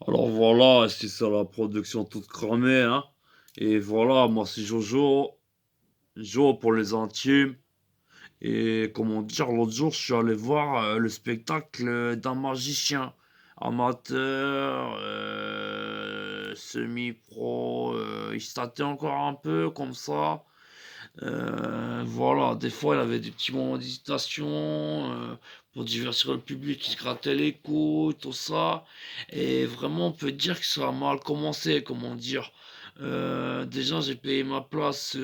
Alors voilà, c'est ça la production toute cramée, hein. Et voilà, moi c'est Jojo, Jo pour les intimes. Et comment dire, l'autre jour, je suis allé voir le spectacle d'un magicien amateur, semi-pro. Il se tâtait encore un peu comme ça. Voilà, des fois, il avait des petits moments d'hésitation pour divertir le public, il se grattait les couilles, tout ça. Et vraiment, on peut dire que ça a mal commencé, comment dire. Déjà, j'ai payé ma place,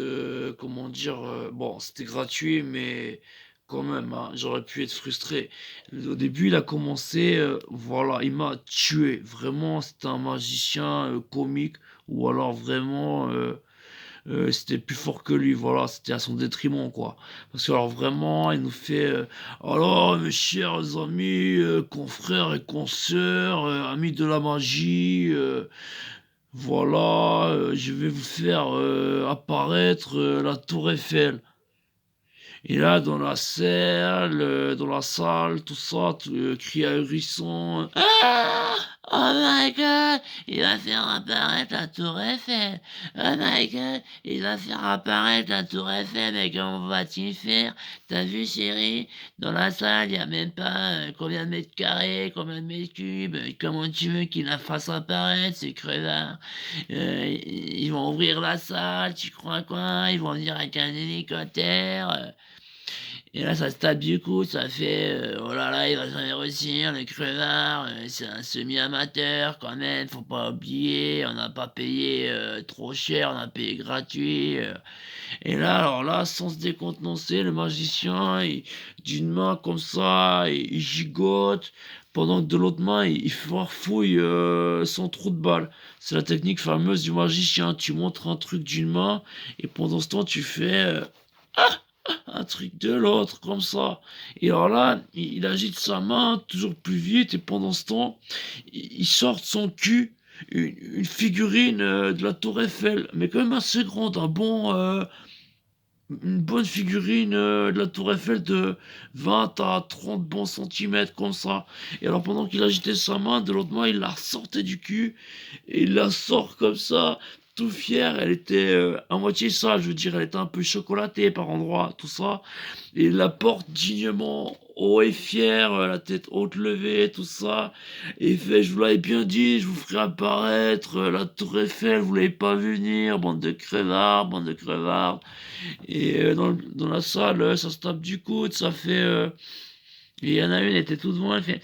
comment dire, bon, c'était gratuit, mais quand même, hein, j'aurais pu être frustré. Au début, il a commencé, voilà, il m'a tué. Vraiment, c'était un magicien comique, ou alors vraiment. C'était plus fort que lui, voilà, c'était à son détriment, quoi. Parce que alors vraiment, il nous fait alors mes chers amis, confrères et consoeurs, amis de la magie, voilà, je vais vous faire apparaître la tour Eiffel. Et là, dans la salle, tout ça, cri ahurissant. Ah! Oh my god! Il va faire apparaître la tour Eiffel! Oh my god! Il va faire apparaître la tour Eiffel, mais comment va-t-il faire? T'as vu, chérie? Dans la salle, il y a même pas combien de mètres carrés, combien de mètres cubes. Comment tu veux qu'il la fasse apparaître, ces crevards? Ils vont ouvrir la salle, tu crois quoi? Ils vont venir avec un hélicoptère. Et là, ça se tape du coup, ça fait oh là là, il va jamais réussir, le crevard, c'est un semi-amateur quand même, faut pas oublier, on n'a pas payé trop cher, on a payé gratuit. Et là, alors là, sans se décontenancer, le magicien, d'une main comme ça, il gigote, pendant que de l'autre main, il farfouille son trou de balle. C'est la technique fameuse du magicien, tu montres un truc d'une main, et pendant ce temps, tu fais un truc de l'autre, comme ça. Et alors là, il agite sa main toujours plus vite, et pendant ce temps, il sort de son cul une figurine de la tour Eiffel, mais quand même assez grande, une bonne figurine de la tour Eiffel de 20 à 30 bons centimètres, comme ça. Et alors pendant qu'il agitait sa main, de l'autre main, il la sortait du cul, et il la sort comme ça, tout fier. Elle était à moitié sale, je veux dire, elle était un peu chocolatée par endroits, tout ça. Et il la porte dignement, haut et fier, la tête haute levée, tout ça. Et il fait, je vous l'avais bien dit, je vous ferai apparaître la tour Eiffel, vous l'avez pas vu venir, bande de crevards, bande de crevards. Et dans la salle, ça se tape du coude, ça fait... et il y en a une, elle était toute loin, elle fait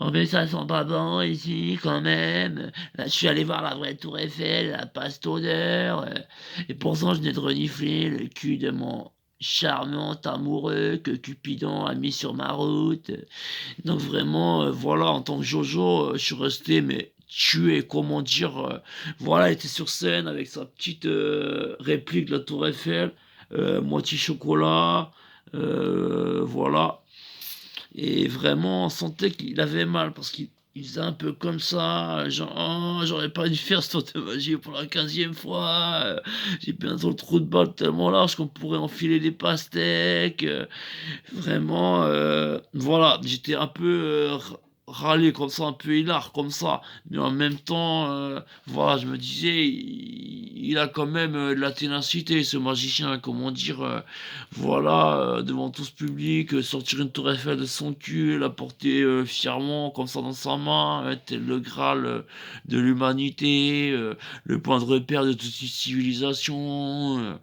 «Oh mais ça sent pas bon ici quand même. Là, je suis allé voir la vraie tour Eiffel, elle a pas cette odeur. Et pourtant, je venais de renifler le cul de mon charmant amoureux que Cupidon a mis sur ma route. Donc vraiment, voilà, en tant que Jojo, je suis resté mais tué, comment dire, voilà, elle était sur scène avec sa petite réplique de la tour Eiffel, moitié chocolat, voilà. Et vraiment, on sentait qu'il avait mal parce qu'il faisait un peu comme ça, genre, oh, j'aurais pas dû faire ce tour de magie pour la 15e fois. J'ai bientôt le trou de balle tellement large qu'on pourrait enfiler des pastèques. Vraiment, voilà, j'étais un peu râlé comme ça, un peu hilar comme ça, mais en même temps, voilà, je me disais, il a quand même de la ténacité, ce magicien, comment dire, voilà, devant tout ce public, sortir une tour Eiffel de son cul, la porter fièrement comme ça dans sa main, tel le Graal de l'humanité, le point de repère de toute une civilisation,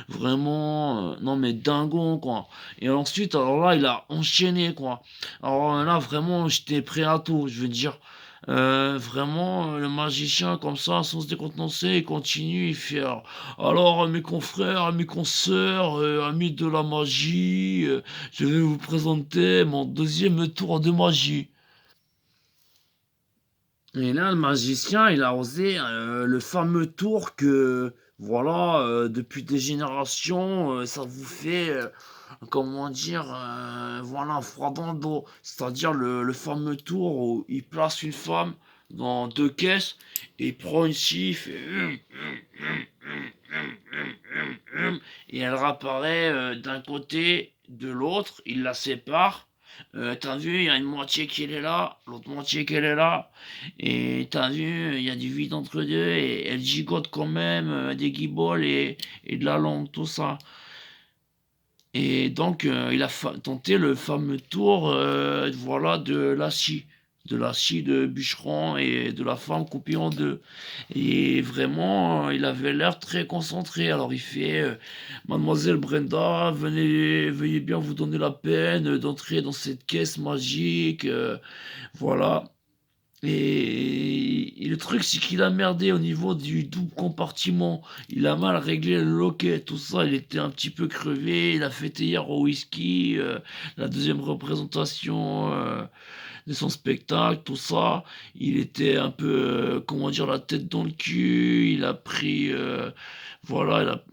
vraiment, non mais dingon quoi. Et ensuite, alors là, il a enchaîné, quoi. Alors là, vraiment, j'étais prêt à tout, je veux dire. Vraiment, le magicien, comme ça, sans se décontenancer, il continue, il fait alors, mes confrères, mes consoeurs, amis de la magie, je vais vous présenter mon deuxième tour de magie. Et là, le magicien, il a osé le fameux tour que, voilà, depuis des générations, ça vous fait, comment dire, voilà, froid dans le dos. C'est-à-dire le fameux tour où il place une femme dans deux caisses et il prend une scie, il fait et elle réapparaît d'un côté, de l'autre, il la sépare Tu vu, il y a une moitié qui est là, l'autre moitié qu'elle est là et t'as vu, il y a du vide entre 2 et elle gigote quand même, des guibolles et de la langue, tout ça et donc il a tenté le fameux tour, voilà, de la scie de bûcheron et de la femme coupée en 2 et vraiment, il avait l'air très concentré. Alors il fait, «Mademoiselle Brenda, veuillez bien vous donner la peine, d'entrer dans cette caisse magique», voilà et le truc, c'est qu'il a merdé au niveau du double compartiment. Il a mal réglé le loquet, tout ça, il était un petit peu crevé. Il a fêté hier au whisky, la deuxième représentation, de son spectacle, tout ça. Il était un peu, comment dire? La tête dans le cul. Il a pris, voilà, il a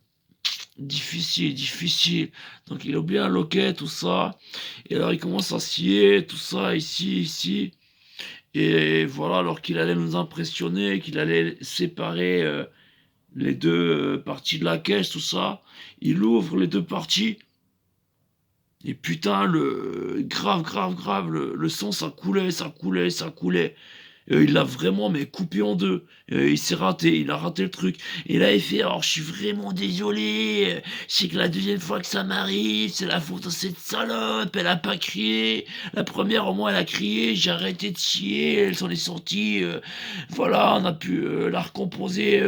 difficile, difficile. Donc il a oublié un loquet, tout ça et alors il commence à scier, tout ça, ici, ici et voilà, alors qu'il allait nous impressionner, qu'il allait séparer, les 2 parties de la caisse, tout ça. Il ouvre les 2 parties et putain grave, grave, grave, le sang ça coulait, ça coulait, ça coulait. Il l'a vraiment mais coupé en 2. Il s'est raté, il a raté le truc et là il fait: «Alors je suis vraiment désolé, c'est que la deuxième fois que ça m'arrive, c'est la faute à cette salope, elle a pas crié. La première au moins elle a crié, j'ai arrêté de chier, elle s'en est sortie, voilà, on a pu, la recomposer,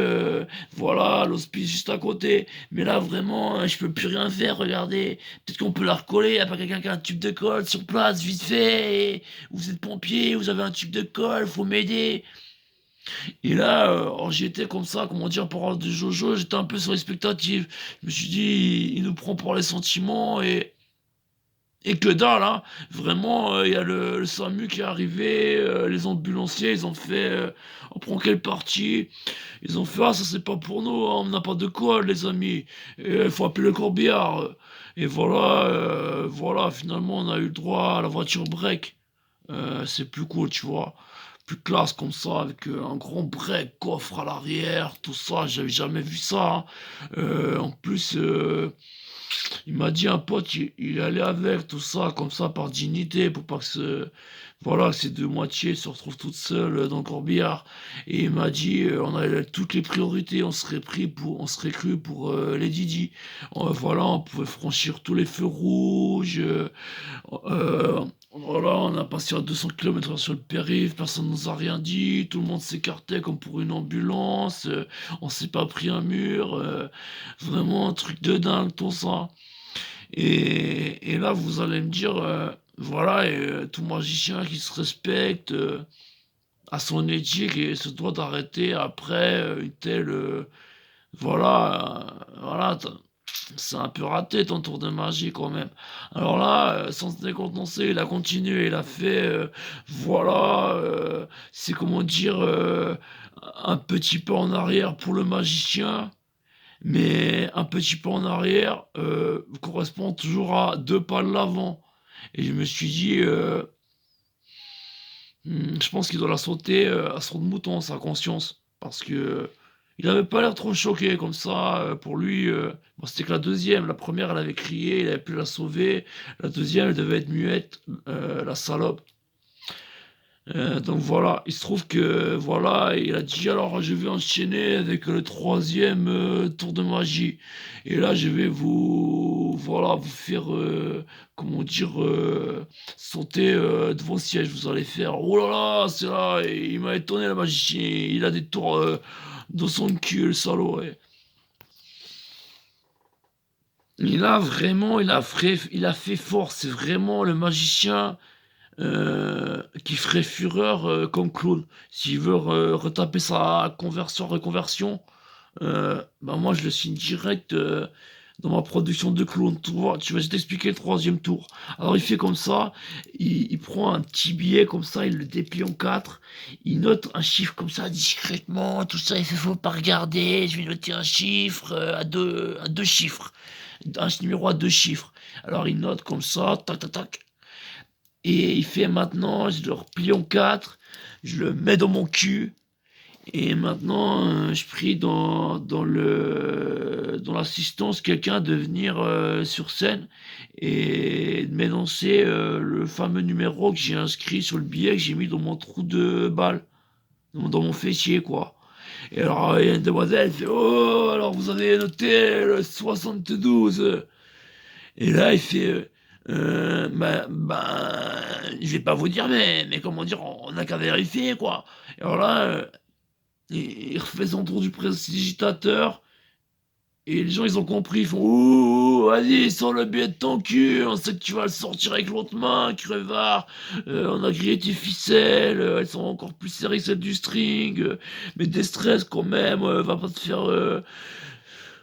voilà, à l'hospice juste à côté. Mais là vraiment, je peux plus rien faire, regardez. Peut-être qu'on peut la recoller, y a pas quelqu'un qui a un tube de colle sur place, vite fait et vous êtes pompier, vous avez un tube de colle, faut m'aider». Et là, alors j'étais comme ça, comment dire, pour de Jojo, j'étais un peu sur l'expectative. Je me suis dit: «Il nous prend pour les sentiments» et que dalle, hein! Vraiment, il y a le SAMU qui est arrivé, les ambulanciers, ils ont fait, «On prend quel parti?» Ils ont fait: «Ah ça c'est pas pour nous, hein, on n'a pas de colle les amis, il faut appeler le corbillard», et voilà, voilà, finalement on a eu le droit à la voiture break. C'est plus cool, tu vois? Plus classe comme ça avec, un grand break, coffre à l'arrière, tout ça, j'avais jamais vu ça, hein. En plus, il m'a dit un pote, il allait avec tout ça, comme ça, par dignité, pour pas que voilà, que ces 2 moitiés se retrouvent toutes seules, dans le corbillard et il m'a dit, on avait toutes les priorités, on serait cru pour, les Didi. Voilà, on pouvait franchir tous les feux rouges, voilà, on a passé à 200 km/h sur le périph', personne nous a rien dit, tout le monde s'écartait comme pour une ambulance, on s'est pas pris un mur, vraiment un truc de dingue tout ça et là vous allez me dire, voilà et tout magicien qui se respecte, a son éthique et se doit d'arrêter après, une telle, voilà, c'est un peu raté ton tour de magie quand même. Alors là, sans se décontenancer, il a continué, il a fait, voilà, c'est comment dire, un petit pas en arrière pour le magicien, mais un petit pas en arrière, correspond toujours à 2 pas de l'avant et je me suis dit, je pense qu'il doit la sauter, à saut de mouton sa conscience parce que il avait pas l'air trop choqué comme ça, pour lui, bon c'était que la deuxième, la première elle avait crié, il avait pu la sauver, la deuxième elle devait être muette, la salope. Donc voilà, il se trouve que voilà, il a dit: «Alors je vais enchaîner avec le troisième tour de magie et là je vais vous voilà, vous faire, comment dire? Sauter, de vos sièges. Vous allez faire: "Oh là là, c'est là"» et il m'a étonné le magicien, il a des tours, dans son cul le salaud, ouais. Il a vraiment il a fait fort, c'est vraiment le magicien qui ferait fureur, comme clown. S'il veut retaper sa conversion reconversion, bah, moi je le signe direct, dans ma production de clown, tu vois? Tu vas je vais t'expliquer le troisième tour. Alors il fait comme ça, il prend un petit billet comme ça, il le déplie en 4, il note un chiffre comme ça discrètement, tout ça, il fait: «Faut pas regarder, je vais noter un chiffre, à 2 chiffres, un numéro à 2 chiffres». Alors il note comme ça, tac, tac, tac et il fait: «Maintenant, je le replie en 4, je le mets dans mon cul Et maintenant, je prie dans l'assistance quelqu'un de venir, sur scène et de m'énoncer, le fameux numéro que j'ai inscrit sur le billet que j'ai mis dans mon trou de balle, dans mon fessier, quoi. Et alors, il y a une demoiselle, elle fait: «Oh, alors vous avez noté le 72?» Et là, il fait, je vais pas vous dire, mais comment dire? On n'a qu'à vérifier, quoi. Et alors là, il refait son tour du prestidigitateur et les gens, ils ont compris, ils font: «Ouh, vas-y, sors le billet de ton cul, on sait que tu vas le sortir avec l'autre main, crevard, on a grillé tes ficelles, elles sont encore plus serrées que celles du string, mais déstresse quand même, va pas te faire,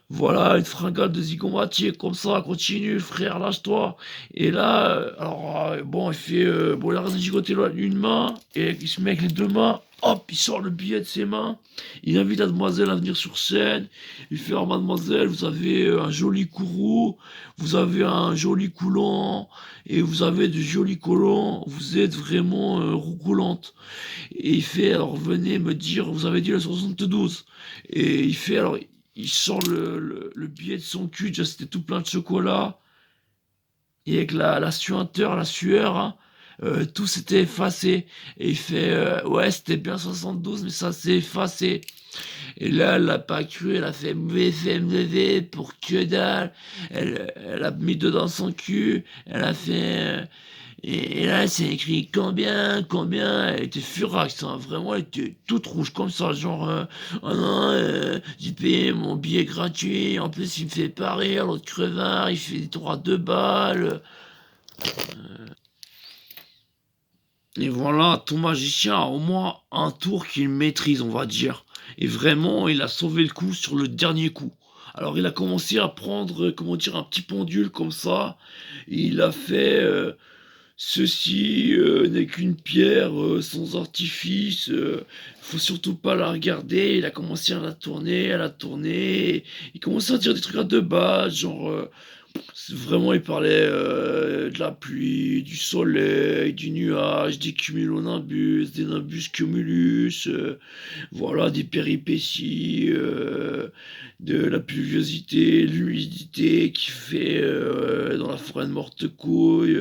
voilà, une fringale de zigomatier comme ça, continue frère, lâche-toi.» Et là, alors, bon, il fait, bon, il arrête de gigoter une main et il se met avec les 2 mains, hop, il sort le billet de ses mains, il invite la demoiselle à venir sur scène, il fait: «Alors mademoiselle, vous avez, un joli cou roux, vous avez un joli cou long et vous avez de jolis collants, vous êtes vraiment, roucoulante.» Et il fait: «Alors venez me dire, vous avez dit le 72?» Et il fait, alors il sort le billet de son cul, déjà c'était tout plein de chocolat et avec la suinteur, la sueur, hein, tout s'était effacé et il fait: «Ouais, c'était bien 72, mais ça s'est effacé.» Et là, elle l'a pas cru, elle a fait: «VFMV pour que dalle.» Elle a mis dedans son cul, elle a fait, et là, c'est écrit: «Combien? Combien?» Elle était furax, hein, vraiment, elle était toute rouge comme ça, genre, «Oh non, j'ai payé mon billet gratuit, en plus il me fait pas rire l'autre crevard, il fait des tours à 2 balles.» Et voilà, ton magicien a au moins un tour qu'il maîtrise, on va dire. Et vraiment, il a sauvé le coup sur le dernier coup. Alors il a commencé à prendre, comment dire? Un petit pendule comme ça, et il a fait, ceci, n'est qu'une pierre, sans artifice, faut surtout pas la regarder. Il a commencé à la tourner, il commençait à dire des trucs à 2 balles, genre, vraiment, il parlait, de la pluie, du soleil, du nuage, des cumulonimbus, des nimbus cumulus, voilà, des péripéties, de la pluviosité, l'humidité qui fait, dans la forêt de Mortecouille,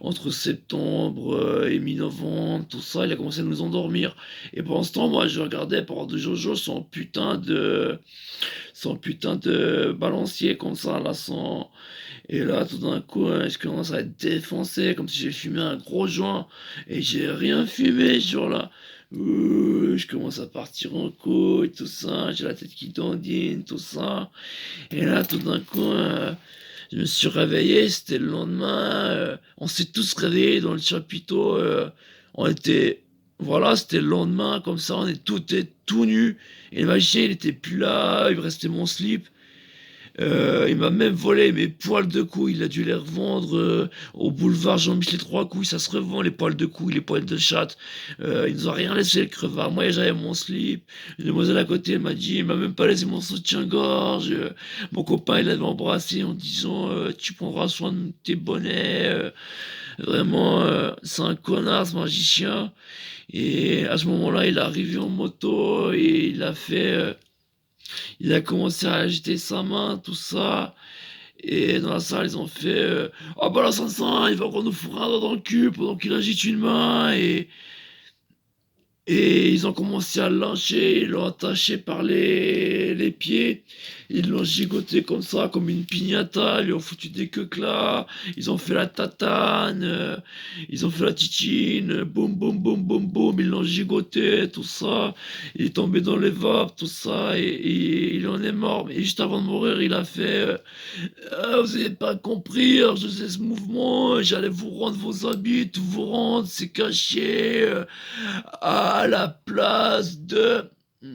entre septembre, et mi-novembre, tout ça. Il a commencé à nous endormir et pendant ce temps, moi, je regardais Power de Jojo son putain de balancier comme ça là, sans. Et là tout d'un coup, je commence à être défoncé comme si j'ai fumé un gros joint et j'ai rien fumé ce jour-là. Je commence à partir en couille, tout ça, j'ai la tête qui dandine, tout ça. Et là tout d'un coup, je me suis réveillé, c'était le lendemain, on s'est tous réveillés dans le chapiteau, on était, voilà, c'était le lendemain comme ça, on est tout nus et le magicien il était plus là, il me restait mon slip. Il m'a même volé mes poils de couilles, il a dû les revendre, au boulevard Jean-Michel Trois-Couilles, ça se revend les poils de couilles, les poils de chatte. Il nous a rien laissé le crevard. Moi j'avais mon slip, une demoiselle à côté elle m'a dit, il m'a même pas laissé mon soutien-gorge. Mon copain il l'avait embrassé en disant, «Tu prendras soin de tes bonnets.» Vraiment, c'est un connard ce magicien. Et à ce moment-là, il est arrivé en moto et il a commencé à agiter sa main, tout ça. Et dans la salle, ils ont fait, «Ah bah là, Sansan, il va encore nous fourrer un doigt dans le cul pendant qu'il agite une main.» Et ils ont commencé à le lyncher, ils l'ont attaché par les pieds, ils l'ont gigoté comme ça, comme une piñata, ils lui ont foutu des queues-là, ils ont fait la tatane, ils ont fait la titine, boum boum boum boum boum, ils l'ont gigoté, tout ça, il est tombé dans les vapes, tout ça, et il en est mort. Mais juste avant de mourir, il a fait, «Ah, vous avez pas compris, alors je faisais ce mouvement, j'allais vous rendre vos habits, tout vous rendre, c'est caché, à la place de.»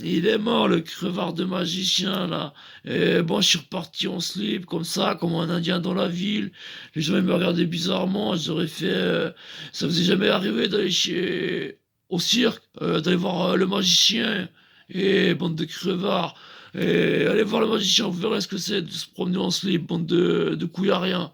Il est mort, le crevard de magicien, là. Et bon, je suis reparti en slip, comme ça, comme un Indien dans la ville. Les gens, ils me regardaient bizarrement. J'aurais fait, ça vous est jamais arrivé d'aller au cirque, d'aller voir, le magicien? Et bande de crevards. Et allez voir le magicien, vous verrez ce que c'est de se promener en slip, bande de couilles à rien.